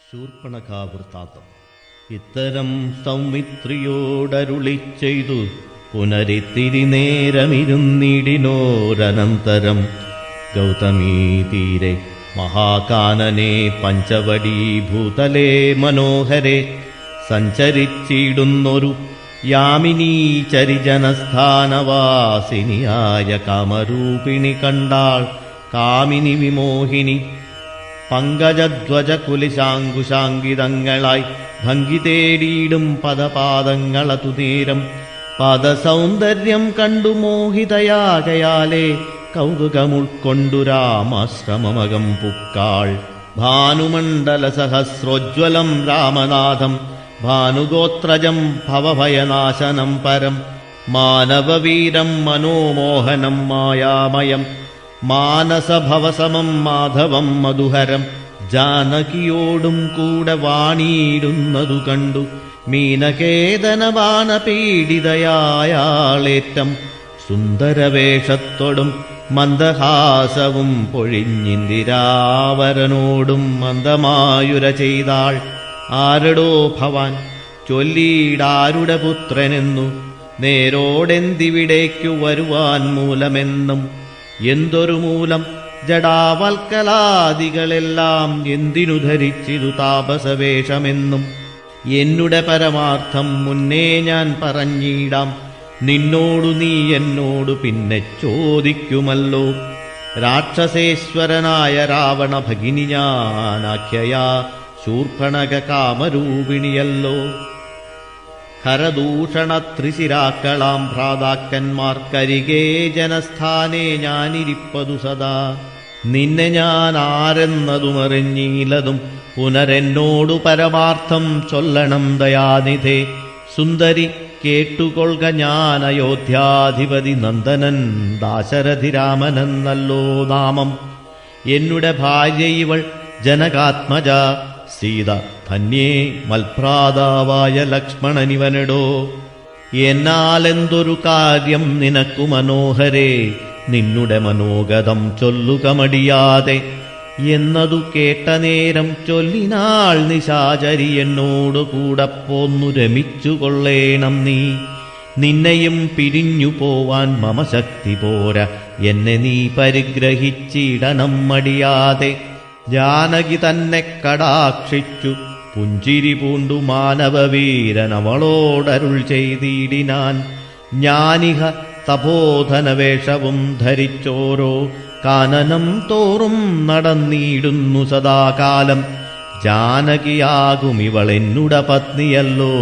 ശൂർപ്പണഖാവൃത്താന്തം. ഇത്തരം സൗമിത്രിയോടരുളി ചെയ്തു പുനരിത്തിരി നേരമിരുന്നിടിനോരനന്തരം ഗൗതമീതീരെ മഹാകാനനെ പഞ്ചവടീഭൂതലേ മനോഹരെ സഞ്ചരിച്ചിടുന്നൊരു യാമിനീ ചരിജനസ്ഥാനവാസിനിയായ കാമരൂപിണി കണ്ടാൾ. കാമിനി വിമോഹിനി പങ്കജധ്വജ കുലിശാങ്കുശാങ്കിതങ്ങളായി ഭംഗി തേടിയിടും പദപാദങ്ങളതു നേരം പദസൗന്ദര്യം കണ്ടു മോഹിതയാകയാലേ കൗതുകമുൾക്കൊണ്ടു രാമാശ്രമമകം പുക്കാൾ. ഭാനുമണ്ഡല സഹസ്രോജ്വലം രാമനാഥം ഭാനുഗോത്രജം ഭവഭയനാശനം പരം മാനവവീരം മനോമോഹനം മായാമയം മാനസഭവസമം മാധവം മധുഹരം. ജാനകിയോടും കൂടെ വാണിയിടുന്നതു കണ്ടു മീനകേതനബാണ പീഡിതയായാളേറ്റം സുന്ദരവേഷത്തോടും മന്ദഹാസവും പൊഴിഞ്ഞിന്ദിരാവരനോടും മന്ദമായുര ചെയ്താൾ. ആരടോ ഭവാൻ, ചൊല്ലീടാരുടെ പുത്രനെന്നു, നേരോടെന്തിവിടേക്കു വരുവാൻ മൂലമെന്നും. എന്തൊരു മൂലം, ജടാവൽക്കലാദികളെല്ലാം എന്തിനു ധരിച്ചിതു താപസവേഷമെന്നും. എന്നുടെ പരമാർത്ഥം മുന്നേ ഞാൻ പറഞ്ഞിടാം, നിന്നോടു നീ എന്നോടു പിന്നെ ചോദിക്കുമല്ലോ. രാക്ഷസേശ്വരനായ രാവണ ഭഗിനി ഞാനാഖ്യയാ ശൂർപ്പണഖ കാമരൂപിണിയല്ലോ. ഖരദൂഷണത്രിശിരാക്കളാം ഭ്രാതാക്കന്മാർക്കരികേ ജനസ്ഥാനേ ഞാനിരിപ്പതു സദാ. നിന്നെ ഞാൻ ആരെന്നതുമറിഞ്ഞീലതും പുനരെന്നോടു പരമാർത്ഥം ചൊല്ലണം ദയാനിധേ. സുന്ദരി കേട്ടുകൊള്ളുക, ഞാൻ അയോധ്യാധിപതി നന്ദനൻ ദാശരഥിരാമനെന്നല്ലോ നാമം. എന്നുടെ ഭാര്യ ഇവൾ ജനകാത്മജ സീത, ധന്യേ മൽഭ്രാതാവായ ലക്ഷ്മണനിവനെടോ. എന്നാലെന്തൊരു കാര്യം നിനക്കു മനോഹരേ, നിന്നുടെ മനോഗതം ചൊല്ലുക മടിയാതെ എന്നതു കേട്ട നേരം ചൊല്ലിനാൾ നിശാചരി, എന്നോടു കൂടെ പോന്നു രമിച്ചുകൊള്ളേണം നീ. നിന്നെയും പിരിഞ്ഞു പോവാൻ മമ ശക്തി പോര, എന്നെ നീ പരിഗ്രഹിച്ചിടണം മടിയാതെ. ജാനകി തന്നെ കടാക്ഷിച്ചു പുഞ്ചിരി പൂണ്ടു മാനവവീരനവളോടരുൾ ചെയ്തിടിനാൻ. ഞാനിഹ തപോധനവേഷവും ധരിച്ചോരോ കാനനം തോറും നടന്നിടുന്നു സദാകാലം. ജാനകിയാകും ഇവളെന്നുട പത്നിയല്ലോ,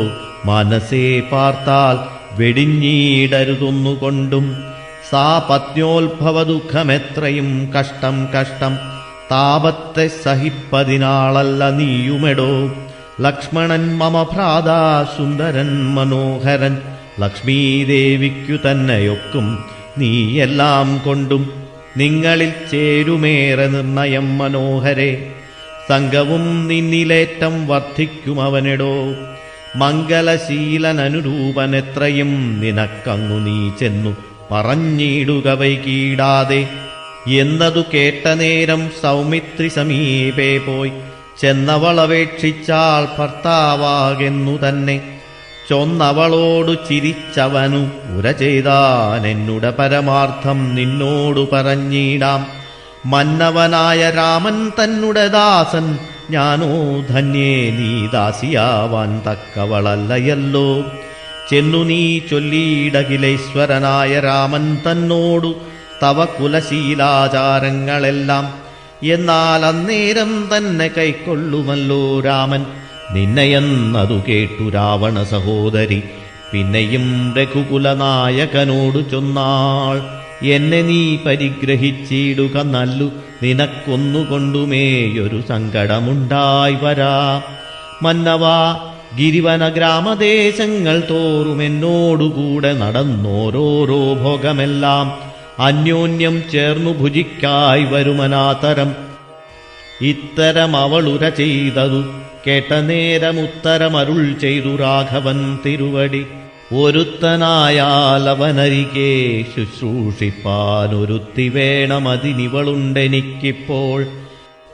മനസ്സേ പാർത്താൽ വെടിഞ്ഞിടരുതൊന്നുകൊണ്ടും. സാ പത്ന്യോത്ഭവ ദുഃഖമെത്രയും കഷ്ടം കഷ്ടം, താപത്തെ സഹിപ്പതിനാളല്ല നീയുമെടോ. ലക്ഷ്മണൻ മമ ഭ്രാതാ സുന്ദരൻ മനോഹരൻ, ലക്ഷ്മീദേവിക്കു തന്നെയൊക്കും നീയെല്ലാം കൊണ്ടും. നിങ്ങളിൽ ചേരുമേറെ നിർണയം മനോഹരെ, സംഘവും നിന്നിലേറ്റം വർദ്ധിക്കും അവനെടോ. മംഗലശീലനനുരൂപനെത്രയും നിനക്കങ്ങു നീ ചെന്നു പറഞ്ഞിടുക വൈകീടാതെ. എന്നതു കേട്ട നേരം സൗമിത്രി സമീപേ പോയി ചെന്നവളപേക്ഷിച്ചാൾ ഭർത്താവാകെന്നു തന്നെ. ചൊന്നവളോടു ചിരിച്ചവനു ഉര ചെയ്താൻ, എന്നുടെ പരമാർത്ഥം നിന്നോടു പറഞ്ഞിടാം. മന്നവനായ രാമൻ തന്നുടെ ദാസൻ ഞാനോ, ധന്യേ നീ ദാസിയാവാൻ തക്കവളല്ലയല്ലോ. ചെന്നു നീ ചൊല്ലിയിടകിലേശ്വരനായ രാമൻ തന്നോടു തവ കുലശീലാചാരങ്ങളെല്ലാം. എന്നാൽ അന്നേരം തന്നെ കൈക്കൊള്ളുമല്ലോ രാമൻ നിന്നെയെന്നതു കേട്ടു രാവണ സഹോദരി. പിന്നെയും രഘുകുലനായകനോടു ചൊന്നാൾ, എന്നെ നീ പരിഗ്രഹിച്ചിടുക നല്ലു, നിനക്കൊന്നുകൊണ്ടുമേയൊരു സങ്കടമുണ്ടായി വരാ. മന്നവാ, ഗിരിവന ഗ്രാമദേശങ്ങൾ തോറും എന്നോടുകൂടെ നടന്നോരോരോ ഭോഗമെല്ലാം അന്യോന്യം ചേർന്നു ഭുജിക്കായി വരുമനാതരം. ഇത്തരം അവളുര ചെയ്തതു കേട്ട നേരമുത്തരമരുൾ ചെയ്തു രാഘവൻ തിരുവടി. ഒരുത്തനായാൽ അവനരികെ ശുശ്രൂഷിപ്പാനൊരുത്തി വേണമതിനിവളുണ്ടെനിക്കിപ്പോൾ.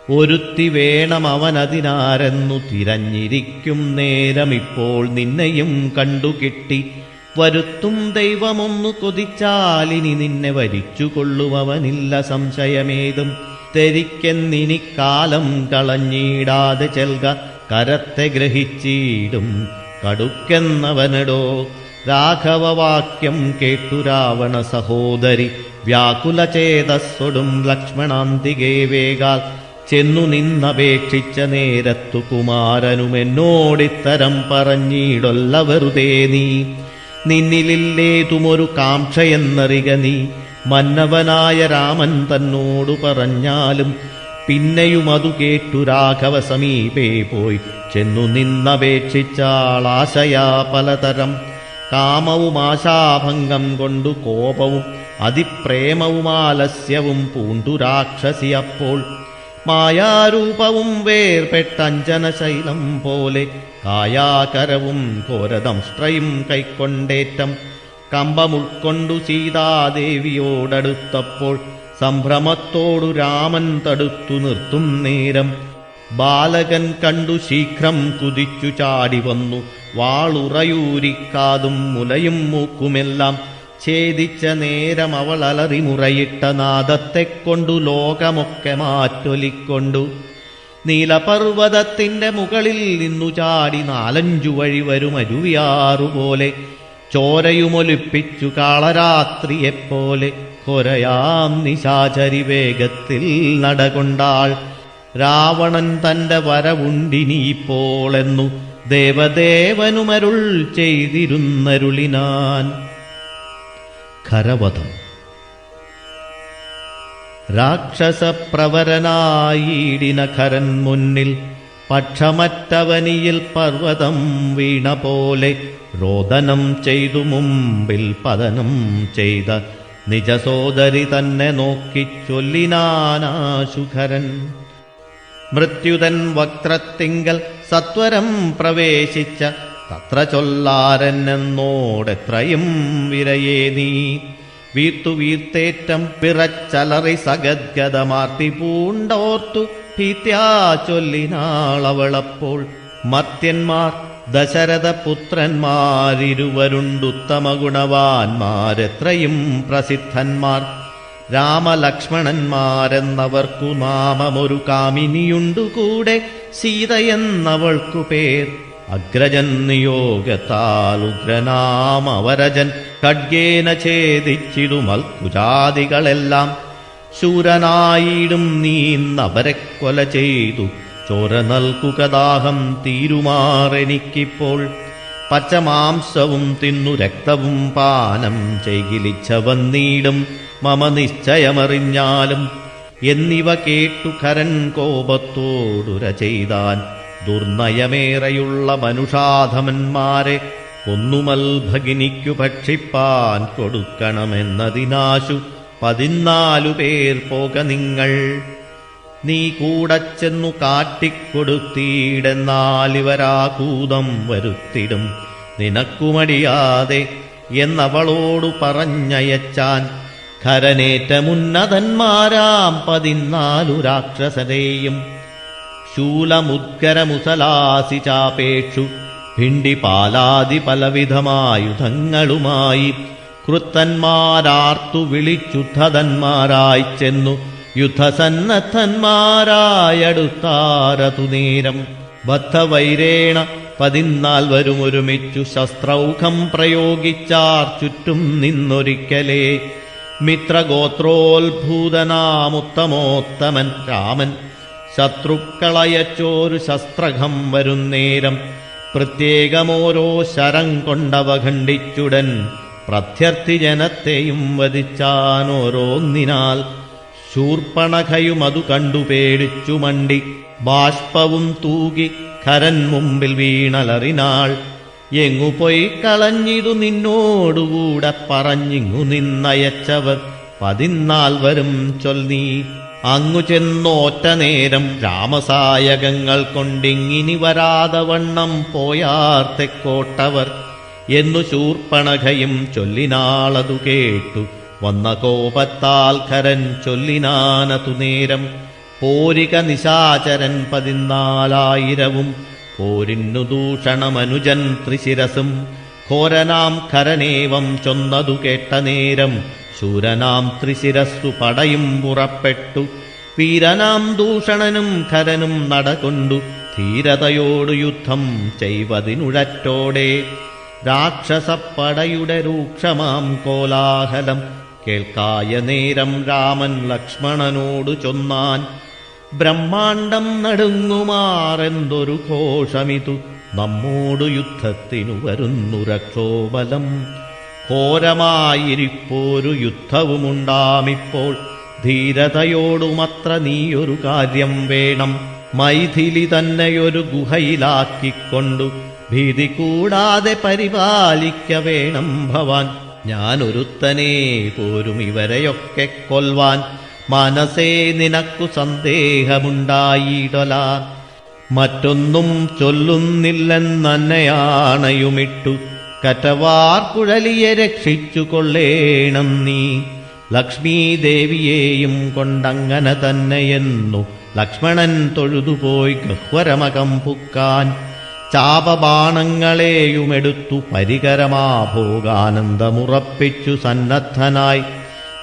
ഒരുത്തി വേണം അവനതിനാരെന്നു തിരഞ്ഞിരിക്കും നേരമിപ്പോൾ നിന്നെയും കണ്ടുകിട്ടി. വരുത്തും ദൈവമൊന്നു കൊതിച്ചാലിനി നിന്നെ വരിച്ചുകൊള്ളുവനില്ല സംശയമേതും. തെരിക്കെന്നിനിക്കാലം കളഞ്ഞിടാതെ ചെൽക കരത്തെ ഗ്രഹിച്ചിടും കടുക്കെന്നവനടോ. രാഘവവാക്യം കേട്ടു രാവണ സഹോദരി വ്യാകുലചേതസ്സൊടും ലക്ഷ്മണാന്തികേ വേഗാൽ ചെന്നു നിന്നപേക്ഷിച്ച നേരത്തു കുമാരനുമെന്നോടിത്തരം പറഞ്ഞിടൊല്ല വെറുതെ നീ. നിന്നിലില്ലേതുമൊരു കാംക്ഷയെന്നറിക നീ. മന്നവനായ രാമൻ തന്നോടു പറഞ്ഞാലും പിന്നെയുമതു കേട്ടു രാഘവ സമീപേ പോയി ചെന്നു നിന്നപേക്ഷിച്ചാളാശയാ പലതരം. കാമവും ആശാഭംഗം കൊണ്ടു കോപവും അതിപ്രേമവും ആലസ്യവും പൂണ്ടു രാക്ഷസി അപ്പോൾ. മായാരൂപവും വേർപെട്ടഞ്ജനശൈലം പോലെ കായാകരവും ഘോരദംഷ്ട്രയും കൈക്കൊണ്ടേറ്റം. കമ്പമുൾക്കൊണ്ടു സീതാദേവിയോടടുത്തപ്പോൾ സംഭ്രമത്തോടു രാമൻ തടുത്തു നിർത്തും നേരം. ബാലകൻ കണ്ടു ശീഘ്രം കുതിച്ചു ചാടി വന്നു വാളുറയൂരിക്കാതും മുലയും മൂക്കുമെല്ലാം ഛേദിച്ച നേരം അവൾ അലറിമുറയിട്ട നാദത്തെക്കൊണ്ടു ലോകമൊക്കെ മാറ്റൊലിക്കൊണ്ടു. നീലപർവ്വതത്തിന്റെ മുകളിൽ നിന്നു ചാടി 4-5 വഴി വരും അരുവിയാറുപോലെ ചോരയുമൊലിപ്പിച്ചു കാളരാത്രിയെപ്പോലെ കൊരയാം നിശാചരി വേഗത്തിൽ നടകൊണ്ടാൾ. രാവണൻ തന്റെ വരവുണ്ടിനിപ്പോളെന്നു ദേവദേവനുമരുൾ ചെയ്തിരുന്നരുളിനാൻ. ഖരവധം. രാക്ഷസപ്രവരനായിടിന ഖരൻ മുന്നിൽ പക്ഷമറ്റവനിയിൽ പർവ്വതം വീണ പോലെ രോദനം ചെയ്തു മുമ്പിൽ പതനം ചെയ്ത നിജസോദരി തന്നെ നോക്കിച്ചൊല്ലിനാനാശുഖരൻ. മൃത്യുതൻ വക്ത്രത്തിങ്കൽ സത്വരം പ്രവേശിച്ച തത്ര ചൊല്ലാരെന്നോടെത്രയും വിരയേ നീ. വീർത്തു വീർത്തേറ്റം പിറച്ചലറി സഗദ്ഗതമാർത്തി പൂണ്ടോർത്തു ഭീത്യാ ചൊല്ലിനാളവളപ്പോൾ. മർത്യന്മാർ ദശരഥപുത്രന്മാരിരുവരുണ്ടുത്തമ ഗുണവാന്മാരെത്രയും പ്രസിദ്ധന്മാർ. രാമലക്ഷ്മണന്മാരെന്നവർക്കു നാമമൊരു കാമിനിയുണ്ടുകൂടെ സീതയെന്നവൾക്കു പേർ. അഗ്രജൻ നിയോഗത്താൽ ഉഗ്രനാമവരജൻ ഖഡ്ഗേന ഛേദിച്ചിടുമൽക്കുജാതികളെല്ലാം. ശൂരനായിടും നീന്നവരെ കൊല ചെയ്തു ചോര നൽകുകദാഹം തീരുമാറെനിക്കിപ്പോൾ. പച്ചമാംസവും തിന്നു രക്തവും പാനം ചെയ്കിലിച്ച വന്നീടും മമ നിശ്ചയമറിഞ്ഞാലും. എന്നിവ കേട്ടു ഖരൻ കോപത്തോടുര ചെയ്താൻ. ദുർനയമേറെയുള്ള മനുഷാധമന്മാരെ കൊന്നുമൽ ഭഗിനിക്കു ഭക്ഷിപ്പാൻ കൊടുക്കണമെന്നതിനാശു 14 പേർ പോക നിങ്ങൾ. നീ കൂടച്ചെന്നു കാട്ടിക്കൊടുത്തീടെന്നാലിവരാകൂതം വരുത്തിടും നിനക്കുമടിയാതെ എന്നവളോടു പറഞ്ഞയച്ചാൻ. ഖരനേറ്റമുന്നതന്മാരാം 14 രാക്ഷസരെയും ശൂലമുദ്ഗരമുസലാസി ചാപേക്ഷു ഭിണ്ടിപാലാദി പലവിധമായുധങ്ങളുമായി കൃത്തന്മാരാർത്തു വിളിച്ചുദ്ധതന്മാരായി ചെന്നു യുദ്ധസന്നദ്ധന്മാരായടുത്താരതു നേരം. ബദ്ധവൈരേണ 14 വരുമൊരുമിച്ചു ശസ്ത്രൗഖം പ്രയോഗിച്ചാർ ചുറ്റും നിന്നൊരിക്കലേ. മിത്രഗോത്രോത്ഭൂതനാമുത്തമോത്തമൻ രാമൻ ശത്രുക്കളയച്ചോരു ശസ്ത്രഘം വരുന്നേരം. പ്രത്യേകമോരോ ശരം കൊണ്ടവ ഖണ്ഡിച്ചുടൻ പ്രത്യർത്ഥി ജനത്തെയും വധിച്ചാനോരോന്നിനാൽ. ശൂർപ്പണഖയുമതു കണ്ടു പേടിച്ചു മണ്ടി ബാഷ്പവും തൂകി ഖരൻ മുമ്പിൽ വീണലറിനാൾ. എങ്ങുപോയി കളഞ്ഞിതു നിന്നോടുകൂടെ പറഞ്ഞിങ്ങു നിന്നയച്ചവർ 14 വരും ചൊല്ലീ. അങ്ങു ചെന്നോറ്റ നേരം രാമസായകങ്ങൾ കൊണ്ടിങ്ങിനി വരാതെ വണ്ണം പോയാർ തെക്കോട്ടവർ എന്നു ശൂർപ്പണഖയും ചൊല്ലിനാളതു കേട്ടു വന്ന കോപത്താൽ ഖരൻ ചൊല്ലിനാനതു നേരം. പോരിക നിശാചരൻ 14,000 പോരിന്നു ദൂഷണമനുജൻ ത്രിശിരസും ഘോരനാം ഖരനേവം ചൊന്നതു കേട്ട നേരം ശൂരനാം ത്രിശിരസ്സു പടയും പുറപ്പെട്ടു വീരനാം ദൂഷണനും ഖരനും നടകൊണ്ടു ധീരതയോടു യുദ്ധം ചെയ്വതിനുഴറ്റോടെ രാക്ഷസപ്പടയുടെ രൂക്ഷമാം കോലാഹലം കേൾക്കായ നേരം രാമൻ ലക്ഷ്മണനോടു ചൊന്നാൻ ബ്രഹ്മാണ്ടം നടുങ്ങുമാറെന്തൊരു ഘോഷമിതു നമ്മോടു യുദ്ധത്തിനു വരുന്നു രക്ഷോബലം ഘോരമായിരിപ്പോരു യുദ്ധവുമുണ്ടാമിപ്പോൾ ധീരതയോടുമത്ര നീയൊരു കാര്യം വേണം മൈഥിലി തന്നെയൊരു ഗുഹയിലാക്കിക്കൊണ്ടു ഭീതി കൂടാതെ പരിപാലിക്ക വേണം ഭവാൻ ഞാനൊരുത്തനേ പോരും ഇവരെയൊക്കെ കൊൽവാൻ മനസ്സേ നിനക്കു സന്ദേഹമുണ്ടായിടല മറ്റൊന്നും ചൊല്ലുന്നില്ലെന്നന്നെയാണയുമിട്ടു കറ്റവാർ കുഴലിയെ രക്ഷിച്ചു കൊള്ളേണം നീ ലക്ഷ്മീദേവിയെയും കൊണ്ടങ്ങനെ തന്നെയെന്നു ലക്ഷ്മണൻ തൊഴുതുപോയി ഗഹ്വരമകം പുക്കാൻ ചാപബാണങ്ങളെയുമെടുത്തു പരികരമാഭോഗാനന്ദമുറപ്പിച്ചു സന്നദ്ധനായി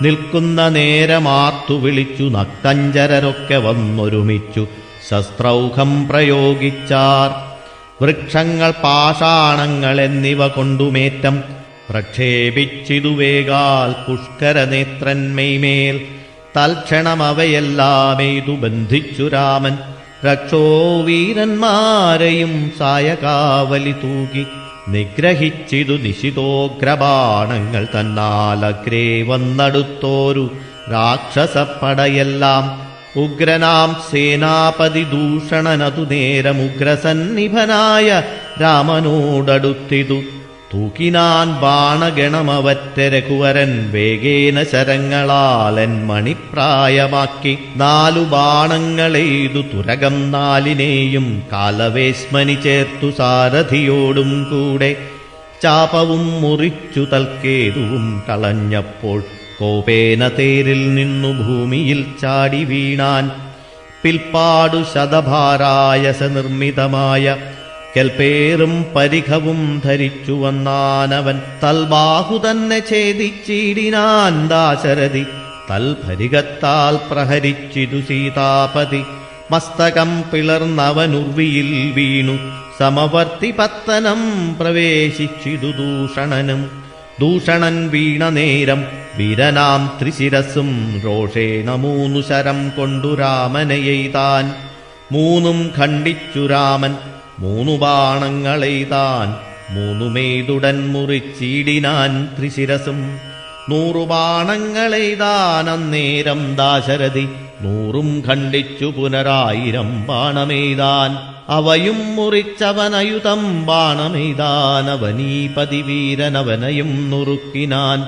നിൽക്കുന്ന നേരമാർത്തു വിളിച്ചു നക്തഞ്ചരരൊക്കെ വന്നൊരുമിച്ചു ശസ്ത്രൗഘം പ്രയോഗിച്ചാർ വൃക്ഷങ്ങൾ പാഷാണങ്ങൾ എന്നിവ കൊണ്ടുമേറ്റം പ്രക്ഷേപിച്ചിതുവേഗാൽ പുഷ്കരനേത്രന്മേൽ തൽക്ഷണമവയെല്ലാമെയ്തു ബന്ധിച്ചു രാമൻ രക്ഷോവീരന്മാരെയും സായകാവലി തൂകി നിഗ്രഹിച്ചിതു നിശിതോഗ്രബാണങ്ങൾ തന്നാലഗ്രേ വന്നടുത്തോരു രാക്ഷസപ്പടയെല്ലാം ഉഗ്രനാം സേനാപതി ദൂഷണനതു നേരമുഗ്രസന്നിഭനായ രാമനോടടുത്തിതു തൂക്കിനാൻ ബാണഗണമവറ്റ രഘുവരൻ വേഗേന ശരങ്ങളാലൻ മണിപ്രായമാക്കി 4 ബാണങ്ങളെയ്തു തുരകം 4നെയും കാലവേശ്മനി ചേർത്തു സാരഥിയോടും കൂടെ ചാപവും മുറിച്ചു തൽക്കേതുവും കളഞ്ഞപ്പോൾ കോപേന തേരിൽ നിന്നു ഭൂമിയിൽ ചാടി വീണാൻ പിൽപ്പാടു ശതഭാരായസ നിർമ്മിതമായ കൽപ്പേറും പരിഘവും ധരിച്ചു വന്നാനവൻ തൽബാഹു തന്നെ ഛേദിച്ചിടിനാൻ ദാശരഥി തൽഭരികത്താൽ പ്രഹരിച്ചിതു സീതാപതി മസ്തകം പിളർന്നവനുർവിയിൽ വീണു സമവർത്തി പത്തനം പ്രവേശിച്ചിതു ദൂഷണനും ദൂഷണൻ വീണ നേരം വീരനാം ത്രിശിരസും രോഷേണ 3 ശരം കൊണ്ടു രാമനെയെയ്താൻ 3ഉം ഖണ്ഡിച്ചു രാമൻ 3 ബാണങ്ങളെയ്താൻ 3മെയ്തുടൻ മുറിച്ചിടിനാൻ ത്രിശിരസും 100 ബാണങ്ങളെയ്താൻ അന്നേരം ദാശരഥി 100ഉം ഖണ്ഡിച്ചു പുനരായിരം ബാണമെയ്താൻ അവയും മുറിച്ചവനയുതം ബാണമെയ്താനവനീപതി വീരനവനയും നുറുക്കിനാൻ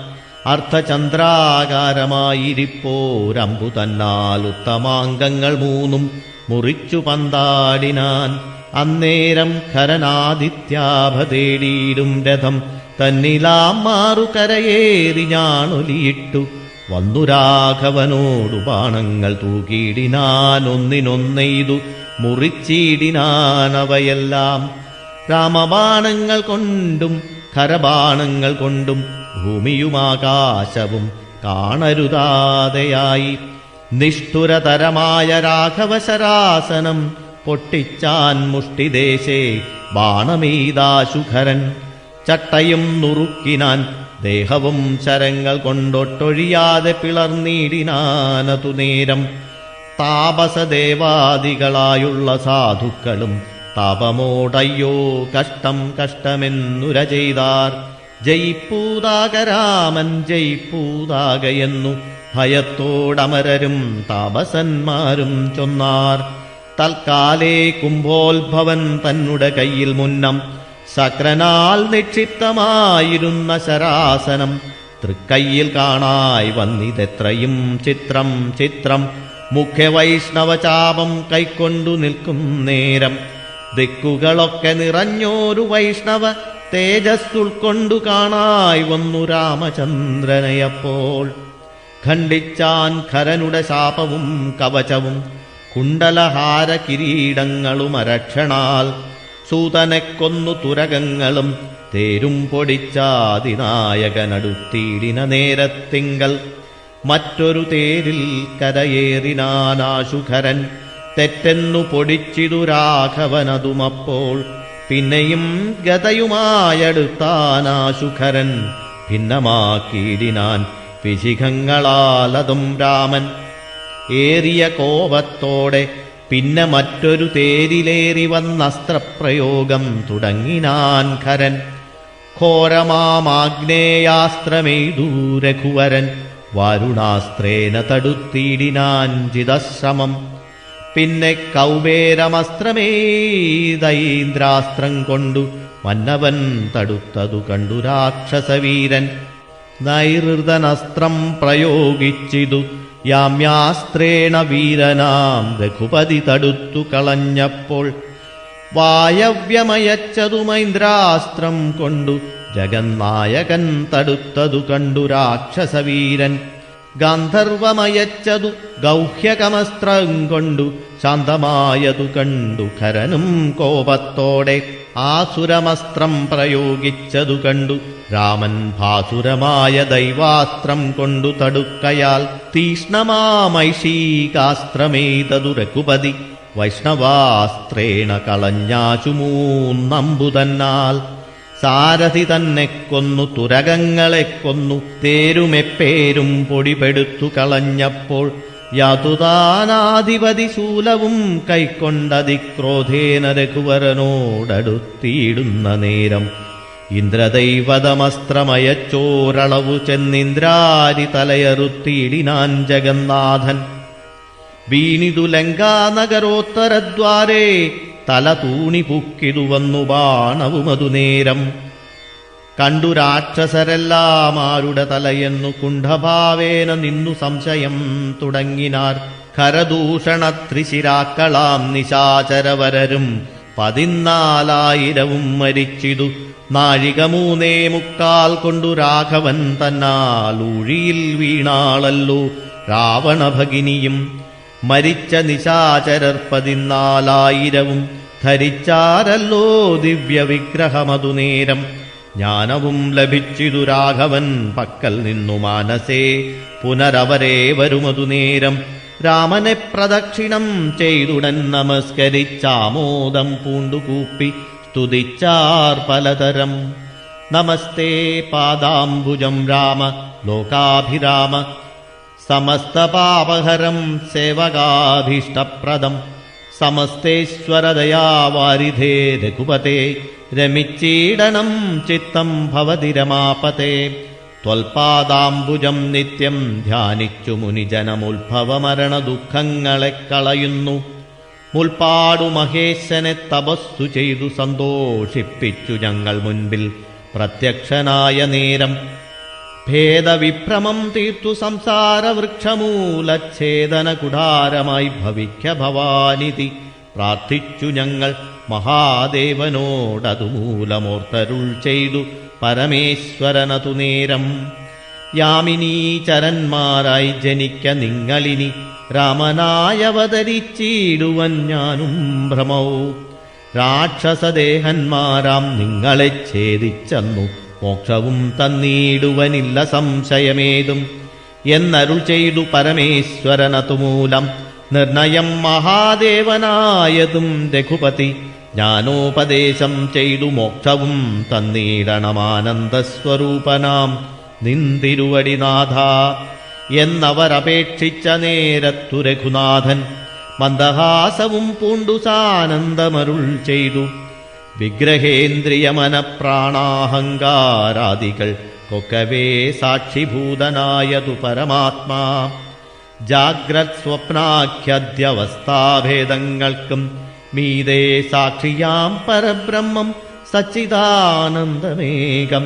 അർത്ഥചന്ദ്രാകാരമായിരിപ്പോരമ്പു തന്നാൽ ഉത്തമാംഗങ്ങൾ 3ഉം മുറിച്ചു പന്താടിനാൻ അന്നേരം ഖരനാദിത്യാഭതേടീടും രഥം തന്നിലാം മാറുകരയേറി ഞാണൊലിയിട്ടു വന്നു രാഘവനോടു ബാണങ്ങൾ തൂക്കിയിടിനാൻ ഒന്നിനൊന്നെയ്തു മുറിച്ചിടിനാനവയെല്ലാം രാമബാണങ്ങൾ കൊണ്ടും ഖരബാണങ്ങൾ കൊണ്ടും ഭൂമിയുമാകാശവും കാണരുതാതെയായി നിഷ്ഠുരതരമായ രാഘവശരാസനം പൊട്ടിച്ചാൻ മുഷ്ടിദേശേ ബാണമെയ്താശുഖരൻ ചട്ടയും നുറുക്കിനാൻ ദേഹവും ശരങ്ങൾ കൊണ്ടൊട്ടൊഴിയാതെ പിളർന്നിടിനാനതു നേരം താപസദേവാദികളായുള്ള സാധുക്കളും താപമോടയ്യോ കഷ്ടം കഷ്ടമെന്നുര ചെയ്താർ ജയിപ്പൂതാക രാമൻ ജയിപ്പൂതാകയെന്നു ഭയത്തോടമരരും താപസന്മാരും ചൊന്നാർ തൽക്കാലേ കുംഭോത്ഭവൻ തന്നുടെ കയ്യിൽ മുന്നം സക്രനാൽ നിക്ഷിപ്തമായിരുന്ന ശരാസനം തൃക്കയ്യിൽ കാണായി വന്നിതെത്രയും ചിത്രം ചിത്രം മുഖ്യവൈഷ്ണവചാപം കൈക്കൊണ്ടു നിൽക്കും നേരം ദിക്കുകളൊക്കെ നിറഞ്ഞോരു വൈഷ്ണവ തേജസ്സുൾക്കൊണ്ടു കാണായി വന്നു രാമചന്ദ്രനെയപ്പോൾ ഖണ്ഡിച്ചാൻ ഖരനുടെ ശാപവും കവചവും കുണ്ടലഹാര കിരീടങ്ങളുമരക്ഷണാൽ സൂതനെ കൊന്നു തുരകങ്ങളും തേരും പൊടിച്ചാതിനായകനടുത്തിടിന നേരത്തിങ്കൽ മറ്റൊരു തേരിൽ കരയേറിനാനാശുഖരൻ തെറ്റെന്നു പൊടിച്ചിതു രാഘവനതുമപ്പോൾ പിന്നെയും ഗതയുമായടുത്താനാശുഖരൻ ഭിന്നമാക്കിയിടിനാൻ വിശിഖങ്ങളാലതും രാമൻ ഏറിയ കോപത്തോടെ പിന്നെ മറ്റൊരു തേരിലേറി വന്നസ്ത്രപ്രയോഗം തുടങ്ങിനാൻ ഖരൻ ഘോരമാമാഗ്നേയാസ്ത്രമെയ്തു രഘുവരൻ വാരുണാസ്ത്രേന തടുത്തിടിനാൻ ജിതശ്രമം പിന്നെ കൗബേരമസ്ത്രമേതൈന്ദ്രാസ്ത്രം കൊണ്ടു മന്നവൻ തടുത്തതു കണ്ടു രാക്ഷസവീരൻ നൈർതനസ്ത്രം പ്രയോഗിച്ചിതു യാമ്യാസ്ത്രേണ വീരനാം രഘുപതി തടുത്തു കളഞ്ഞപ്പോൾ വായവ്യമയച്ചതു മൈന്ദ്രാസ്ത്രം കൊണ്ടു ജഗന്നായകൻ തടുത്തതു കണ്ടു രാക്ഷസവീരൻ ഗാന്ധർവമയച്ചതു ഗൗഹ്യകമസ്ത്രം കൊണ്ടു ശാന്തമായതു കണ്ടു ഖരനും കോപത്തോടെ ആസുരമസ്ത്രം പ്രയോഗിച്ചതു കണ്ടു രാമൻ ഭാസുരമായ ദൈവാസ്ത്രം കൊണ്ടു തടുക്കയാൽ തീഷ്ണമാമൈഷീകാസ്ത്രമേതതു രഘുപതി വൈഷ്ണവാസ്ത്രേണ കളഞ്ഞാചു മൂന്നമ്പുതന്നാൽ സാരഥി തന്നെ കൊന്നു തുരകങ്ങളെ കൊന്നു തേരുമെപ്പേരും പൊടിപെടുത്തു കളഞ്ഞപ്പോൾ യാതുതാനാധിപതി ശൂലവും കൈക്കൊണ്ടതിക്രോധേന രഘുവരനോടടുത്തിയിടുന്ന നേരം ഇന്ദ്രദൈവതമസ്ത്രമയച്ചോരളവു ചെന്നിന്ദ്രാരി തലയറുത്തിയിടിനാൻ ജഗന്നാഥൻ വീണിതു ലങ്കാനഗരോത്തരദ്വാരേ തല തൂണി പുക്കിതു വന്നു ബാണവുമതു നേരം കണ്ടു രാക്ഷസരെല്ലാം ആരുടെ തലയെന്നു കുണ്ഠഭാവേന നിന്നു സംശയം തുടങ്ങിനാർ ഖരദൂഷണത്രിശിരാക്കളാം നിശാചരവരരും 14,000 മരിച്ചിതു നാഴിക 3:45 കൊണ്ടു രാഘവൻ തന്നാൽ ഊഴിയിൽ വീണാളല്ലോ രാവണഭഗിനിയും മരിച്ച നിശാചരർ 14,000 ധരിച്ചാരല്ലോ ദിവ്യവിഗ്രഹമതു നേരം ജ്ഞാനവും ലഭിച്ചിതു രാഘവൻ പക്കൽ നിന്നു മാനസേ പുനരവരേ വരുമതു നേരം രാമനെ പ്രദക്ഷിണം ചെയ്തുടൻ നമസ്കരിച്ചാമോദം പൂണ്ടുകൂപ്പി സ്തുതിച്ചാർ പലതരം നമസ്തേ പാദാംബുജം രാമ ലോകാഭിരാമ സമസ്തപാപഹരം സേവകാഭീഷ്ടപ്രദം സമസ്തേശ്വരദയാവാരിധേ രഘുപതേ രമിച്ചീടനം ചിത്തം ഭവതി രമാപതേ ത്വൽപാദാംബുജം നിത്യം ധ്യാനിച്ചു മുനിജനമുത്ഭവമരണ ദുഃഖങ്ങളെ കളയുന്നു മുൽപ്പാടു മഹേശനെ തപസ്സു ചെയ്തു സന്തോഷിപ്പിച്ചു ഞങ്ങൾ മുൻപിൽ പ്രത്യക്ഷനായ നേരം ഭേദവിഭ്രമം തീർത്തു സംസാരവൃക്ഷമൂലച്ഛേദന കുടാരമായി ഭവിക്ക ഭവാനിതി പ്രാർത്ഥിച്ചു ഞങ്ങൾ മഹാദേവനോടതുമൂലമോർത്തരുൾ ചെയ്തു പരമേശ്വരനതു നേരം യാമിനീചരന്മാരായി ജനിക്ക നിങ്ങളിനി രാമനായവതരിച്ചിടുവൻ ഞാനും ഭ്രമൗ രാക്ഷസദേഹന്മാരാം നിങ്ങളെ ഛേദിച്ചെന്നു മോക്ഷവും തന്നീടുവനില്ല സംശയമേതും എന്നരുൾ ചെയ്തു പരമേശ്വരനതുമൂലം നിർണയം മഹാദേവനായതും രഘുപതി ജ്ഞാനോപദേശം ചെയ്തു മോക്ഷവും തന്നീടണമാനന്ദസ്വരൂപനാം നിന്തിരുവടിനാഥ എന്നവരപേക്ഷിച്ച നേരത്തു രഘുനാഥൻ മന്ദഹാസവും പൂണ്ടു സാനന്ദമരുൾ ചെയ്തു വിഗ്രഹേന്ദ്രിയമനപ്രാണാഹങ്കാരാദികൾ കൊക്കവേ സാക്ഷിഭൂതനായതു പരമാത്മാ ജാഗ്രത് സ്വപ്നാഖ്യദ്യവസ്ഥാഭേദങ്ങൾക്കും മീതേ സാക്ഷിയാം പരബ്രഹ്മം സച്ചിദാനന്ദമേകം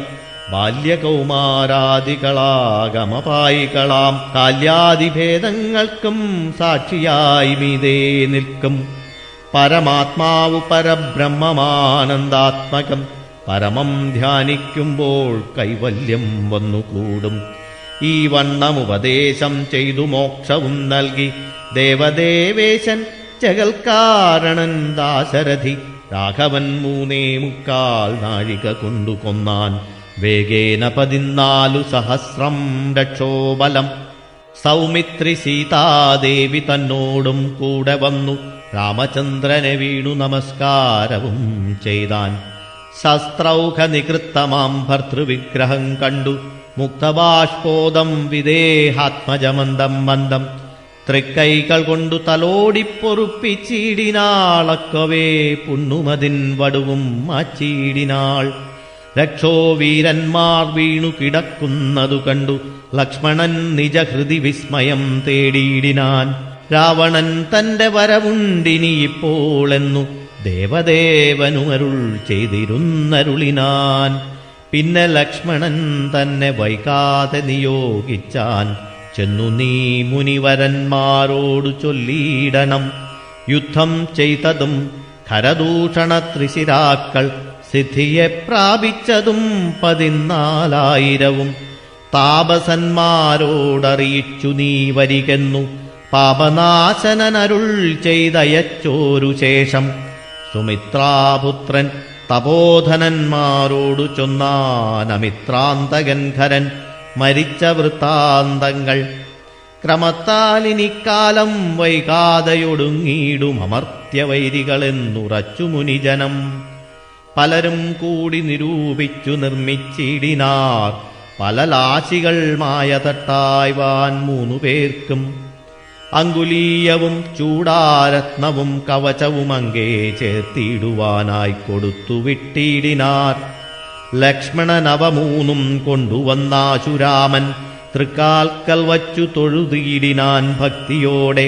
ബാല്യകൗമാരാദികളാഗമപായികളാം കാല്യാദിഭേദങ്ങൾക്കും സാക്ഷിയായി മീതേ നിൽക്കും പരമാത്മാവു പരബ്രഹ്മമാനന്ദാത്മകം പരമം ധ്യാനിക്കുമ്പോൾ കൈവല്യം വന്നുകൂടും ഈ വണ്ണമുപദേശം ചെയ്തു മോക്ഷവും നൽകി ദേവദേവേശൻ ജഗൽക്കാരണൻ ദാശരഥി രാഘവൻ 3.25 നാഴിക കൊണ്ടു കൊന്നാൻ വേഗേന 14 സഹസ്രം രക്ഷോബലം. സൗമിത്രി സീതാദേവി തന്നോടും കൂടെ വന്നു രാമചന്ദ്രനെ വീണു നമസ്കാരവും ചെയ്താൻ. ശസ്ത്രൗഘ നികൃത്തമാം ഭർതൃവിഗ്രഹം കണ്ടു മുക്തബാഷ്പോദം വിദേഹാത്മജമന്ദം മന്ദം തൃക്കൈകൾ കൊണ്ടു തലോടിപ്പൊറുപ്പിച്ചിടിനാളക്കവേ പുണ്ണുമതിൻ വടുവും മാച്ചിടിനാൾ. രക്ഷോവീരന്മാർ വീണു കിടക്കുന്നതു കണ്ടു ലക്ഷ്മണൻ നിജഹൃതി വിസ്മയം തേടിയിടിനാൻ. രാവണൻ തന്റെ വരവുണ്ടിനിയിപ്പോളെന്നു ദേവദേവനുമരുൾ ചെയ്തിരുന്നരുളിനാൻ. പിന്നെ ലക്ഷ്മണൻ തന്നെ വൈകാതെ നിയോഗിച്ചാൻ. ചെന്നു നീ മുനിവരന്മാരോടു ചൊല്ലിയിടണം യുദ്ധം ചെയ്തതും ഖരദൂഷണ ത്രിശിരാക്കൾ സിദ്ധിയെ പ്രാപിച്ചതും 14,000 താപസന്മാരോടറിയിച്ചു നീ വരികെന്നു പാപനാശനനരുൾ ചെയ്തയച്ചോരു ശേഷം. സുമിത്രാപുത്രൻ തപോധനന്മാരോടു ചൊന്നാനമിത്രാന്തകൻ ഖരൻ മരിച്ച വൃത്താന്തങ്ങൾ. ക്രമത്താലിനിക്കാലം വൈകാതെയൊടുങ്ങിയിടും അമർത്യവൈരികളെന്നുറച്ചു മുനിജനം. പലരും കൂടി നിരൂപിച്ചു നിർമ്മിച്ചിടിനാർ പല ലാശികൾ മായതട്ടായ്വാൻ 3 പേർക്കും. അങ്കുലീയവും ചൂടാരത്നവും കവചവും അങ്കേ ചേർത്തിടുവാനായി കൊടുത്തു വിട്ടിടിനാർ. ലക്ഷ്മണനവ 3 കൊണ്ടുവന്നാശുരാമൻ തൃക്കാൽക്കൽ വച്ചു തൊഴുതിയിടിനാൻ ഭക്തിയോടെ.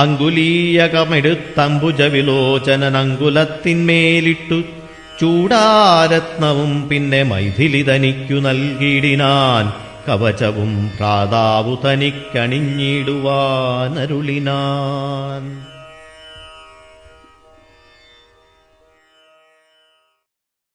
അങ്കുലീയകമെടുത്തംബുജവിലോചനനങ്കുലത്തിന്മേലിട്ടു ചൂടാരത്നവും പിന്നെ മൈഥിലിതനിക്കു നൽകിയിടിനാൻ. കവചവും ഭ്രാതാവു തനിക്കണിഞ്ഞിടുവാനരുളിനാൻ.